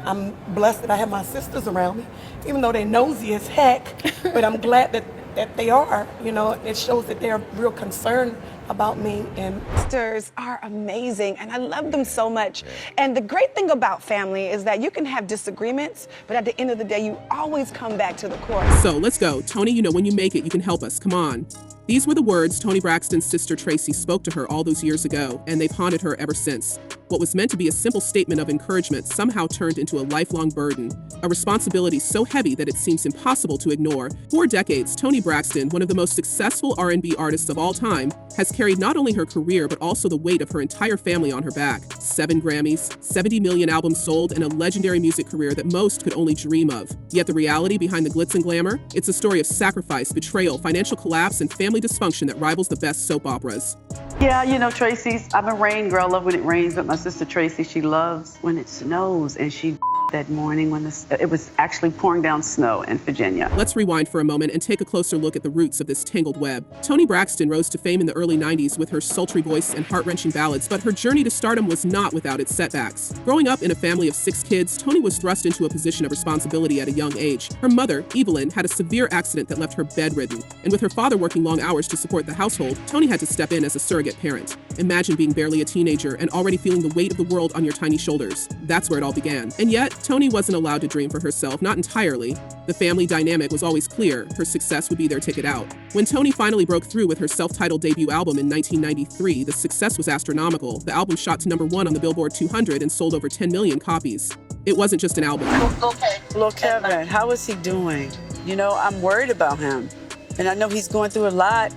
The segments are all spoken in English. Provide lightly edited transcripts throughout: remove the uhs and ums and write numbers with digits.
I'm blessed that I have my sisters around me, even though they're nosy as heck, but I'm glad that they are. You know, it shows that they're real concerned about me. And sisters are amazing, and I love them so much. And the great thing about family is that you can have disagreements, but at the end of the day, you always come back to the core. So let's go. Toni, you know when you make it, you can help us. Come on. These were the words Toni Braxton's sister Tracy spoke to her all those years ago, and they've haunted her ever since. What was meant to be a simple statement of encouragement somehow turned into a lifelong burden, a responsibility so heavy that it seems impossible to ignore. For decades, Toni Braxton, one of the most successful R&B artists of all time, has carried not only her career but also the weight of her entire family on her back. 7 Grammys, 70 million albums sold, and a legendary music career that most could only dream of. Yet the reality behind the glitz and glamour? It's a story of sacrifice, betrayal, financial collapse, and family dysfunction that rivals the best soap operas. Yeah, you know, Tracy, I'm a rain girl. I love when it rains, but my sister Tracy, she loves when it snows, and she that morning when it was actually pouring down snow in Virginia. Let's rewind for a moment and take a closer look at the roots of this tangled web. Toni Braxton rose to fame in the early 90s with her sultry voice and heart-wrenching ballads, but her journey to stardom was not without its setbacks. Growing up in a family of 6 kids, Toni was thrust into a position of responsibility at a young age. Her mother, Evelyn, had a severe accident that left her bedridden, and with her father working long hours to support the household, Toni had to step in as a surrogate parent. Imagine being barely a teenager and already feeling the weight of the world on your tiny shoulders. That's where it all began. And yet, Toni wasn't allowed to dream for herself, not entirely. The family dynamic was always clear. Her success would be their ticket out. When Toni finally broke through with her self-titled debut album in 1993, the success was astronomical. The album shot to #1 on the Billboard 200 and sold over 10 million copies. It wasn't just an album. Hello, Kevin. How is he doing? You know, I'm worried about him. And I know he's going through a lot.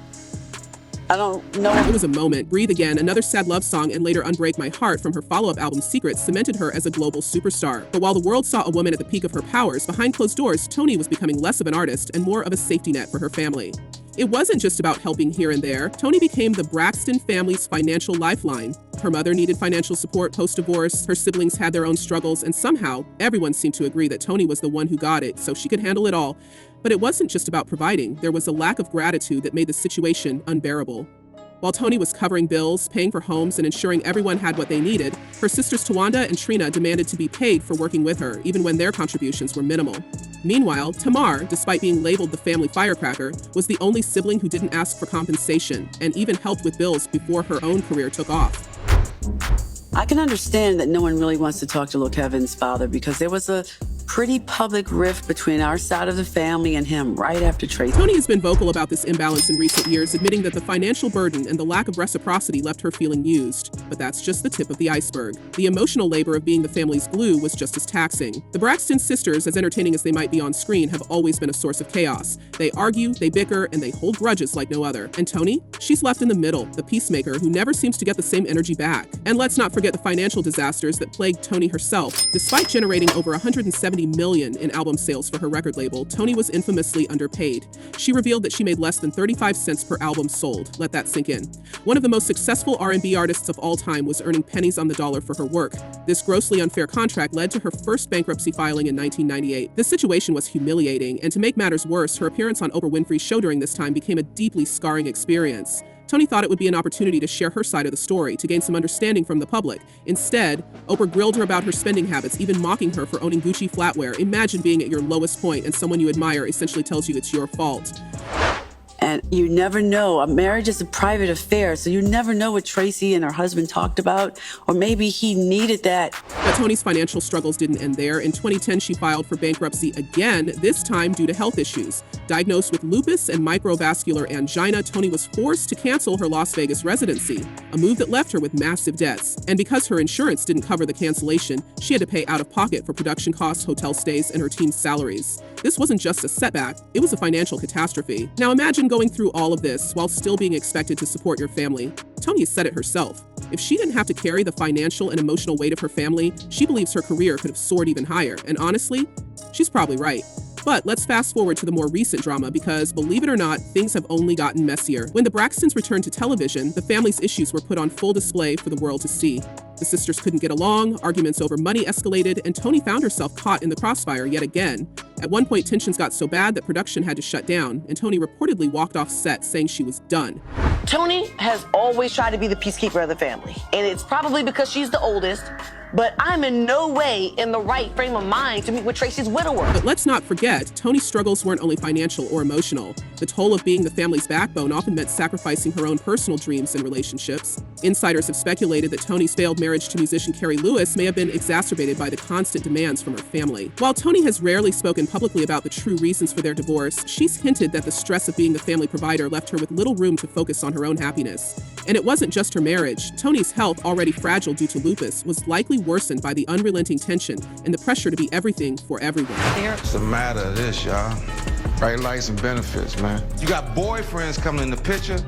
I don't know. It was a moment. Breathe Again, another sad love song, and later Unbreak My Heart from her follow-up album Secrets cemented her as a global superstar. But while the world saw a woman at the peak of her powers, behind closed doors, Toni was becoming less of an artist and more of a safety net for her family. It wasn't just about helping here and there. Toni became the Braxton family's financial lifeline. Her mother needed financial support post-divorce, her siblings had their own struggles, and somehow, everyone seemed to agree that Toni was the one who got it, so she could handle it all. But it wasn't just about providing. There was a lack of gratitude that made the situation unbearable. While Toni was covering bills, paying for homes, and ensuring everyone had what they needed, her sisters Towanda and Trina demanded to be paid for working with her, even when their contributions were minimal. Meanwhile, Tamar, despite being labeled the family firecracker, was the only sibling who didn't ask for compensation and even helped with bills before her own career took off. I can understand that no one really wants to talk to little Kevin's father because there was a pretty public rift between our side of the family and him right after Tracy. Toni has been vocal about this imbalance in recent years, admitting that the financial burden and the lack of reciprocity left her feeling used. But that's just the tip of the iceberg. The emotional labor of being the family's glue was just as taxing. The Braxton sisters, as entertaining as they might be on screen, have always been a source of chaos. They argue, they bicker, and they hold grudges like no other. And Toni? She's left in the middle, the peacemaker who never seems to get the same energy back. And let's not forget the financial disasters that plagued Toni herself. Despite generating over 170 million in album sales for her record label, Toni was infamously underpaid. She revealed that she made less than 35 cents per album sold. Let that sink in. One of the most successful R&B artists of all time was earning pennies on the dollar for her work. This grossly unfair contract led to her first bankruptcy filing in 1998. This situation was humiliating, and to make matters worse, her appearance on Oprah Winfrey's show during this time became a deeply scarring experience. Toni thought it would be an opportunity to share her side of the story, to gain some understanding from the public. Instead, Oprah grilled her about her spending habits, even mocking her for owning Gucci flatware. Imagine being at your lowest point and someone you admire essentially tells you it's your fault. And you never know. A marriage is a private affair, so you never know what Tracy and her husband talked about, or maybe he needed that. But Toni's financial struggles didn't end there. In 2010, she filed for bankruptcy again, this time due to health issues. Diagnosed with lupus and microvascular angina, Toni was forced to cancel her Las Vegas residency, a move that left her with massive debts. And because her insurance didn't cover the cancellation, she had to pay out of pocket for production costs, hotel stays, and her team's salaries. This wasn't just a setback, it was a financial catastrophe. Now imagine going through all of this while still being expected to support your family. Toni has said it herself. If she didn't have to carry the financial and emotional weight of her family, she believes her career could have soared even higher. And honestly, she's probably right. But let's fast forward to the more recent drama because, believe it or not, things have only gotten messier. When the Braxtons returned to television, the family's issues were put on full display for the world to see. The sisters couldn't get along, arguments over money escalated, and Toni found herself caught in the crossfire yet again. At one point, tensions got so bad that production had to shut down, and Toni reportedly walked off set saying she was done. Toni has always tried to be the peacekeeper of the family, and it's probably because she's the oldest, but I'm in no way in the right frame of mind to meet with Tracy's widower. But let's not forget, Toni's struggles weren't only financial or emotional. The toll of being the family's backbone often meant sacrificing her own personal dreams and relationships. Insiders have speculated that Toni's failed marriage to musician Carrie Lewis may have been exacerbated by the constant demands from her family. While Toni has rarely spoken publicly about the true reasons for their divorce, she's hinted that the stress of being the family provider left her with little room to focus on her own happiness. And it wasn't just her marriage. Toni's health, already fragile due to lupus, was likely worsened by the unrelenting tension and the pressure to be everything for everyone. It's a matter of this, y'all. Right likes and benefits, man. You got boyfriends coming in the picture,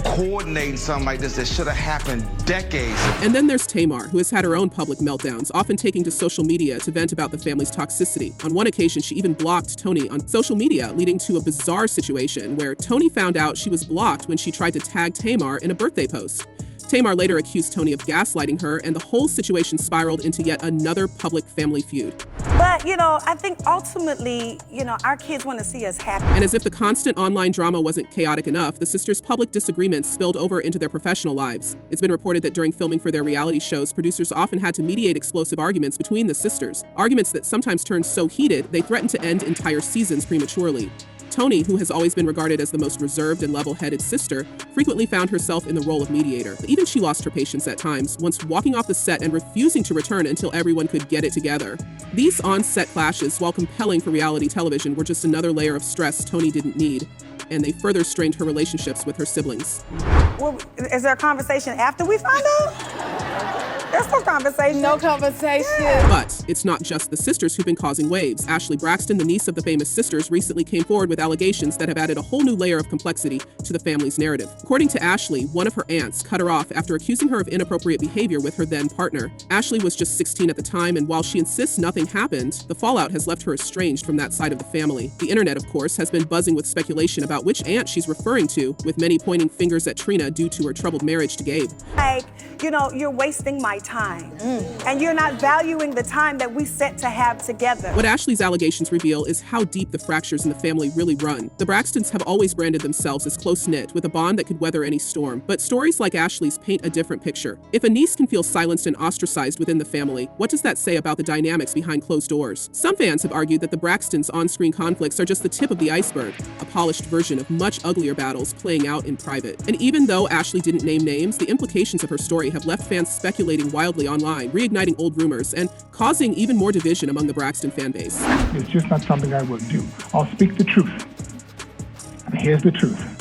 coordinating something like this that should have happened decades ago. And then there's Tamar, who has had her own public meltdowns, often taking to social media to vent about the family's toxicity. On one occasion, she even blocked Toni on social media, leading to a bizarre situation where Toni found out she was blocked when she tried to tag Tamar in a birthday post. Tamar later accused Toni of gaslighting her, and the whole situation spiraled into yet another public family feud. But, I think ultimately, our kids want to see us happy. And as if the constant online drama wasn't chaotic enough, the sisters' public disagreements spilled over into their professional lives. It's been reported that during filming for their reality shows, producers often had to mediate explosive arguments between the sisters. Arguments that sometimes turned so heated, they threatened to end entire seasons prematurely. Toni, who has always been regarded as the most reserved and level-headed sister, frequently found herself in the role of mediator. But even she lost her patience at times, once walking off the set and refusing to return until everyone could get it together. These on-set clashes, while compelling for reality television, were just another layer of stress Toni didn't need, and they further strained her relationships with her siblings. Well, is there a conversation after we find out? There's no conversation. No conversation. But it's not just the sisters who've been causing waves. Ashley Braxton, the niece of the famous sisters, recently came forward with allegations that have added a whole new layer of complexity to the family's narrative. According to Ashley, one of her aunts cut her off after accusing her of inappropriate behavior with her then partner. Ashley was just 16 at the time, and while she insists nothing happened, the fallout has left her estranged from that side of the family. The internet, of course, has been buzzing with speculation about which aunt she's referring to, with many pointing fingers at Trina due to her troubled marriage to Gabe. Like, you're wasting my time. And you're not valuing the time that we set to have together. What Ashley's allegations reveal is how deep the fractures in the family really run. The Braxtons have always branded themselves as close-knit, with a bond that could weather any storm. But stories like Ashley's paint a different picture. If a niece can feel silenced and ostracized within the family, what does that say about the dynamics behind closed doors? Some fans have argued that the Braxtons' on-screen conflicts are just the tip of the iceberg, a polished version of much uglier battles playing out in private. And even though Ashley didn't name names, the implications of her story have left fans speculating wildly online, reigniting old rumors and causing even more division among the Braxton fan base. It's just not something I will do. I'll speak the truth. And here's the truth.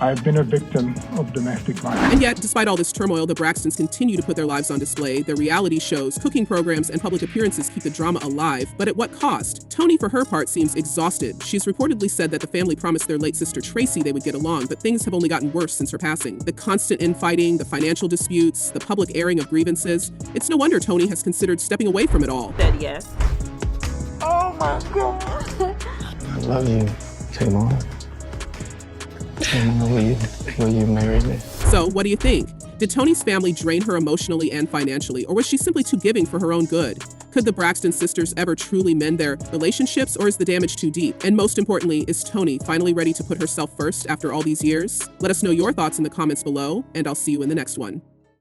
I've been a victim of domestic violence. And yet, despite all this turmoil, the Braxtons continue to put their lives on display. Their reality shows, cooking programs, and public appearances keep the drama alive. But at what cost? Toni, for her part, seems exhausted. She's reportedly said that the family promised their late sister Tracy they would get along, but things have only gotten worse since her passing. The constant infighting, the financial disputes, the public airing of grievances. It's no wonder Toni has considered stepping away from it all. Said yes. Oh my God. I love you, Tamar. Tamar, will you marry me? So, what do you think? Did Toni's family drain her emotionally and financially, or was she simply too giving for her own good? Could the Braxton sisters ever truly mend their relationships, or is the damage too deep? And most importantly, is Toni finally ready to put herself first after all these years? Let us know your thoughts in the comments below, and I'll see you in the next one.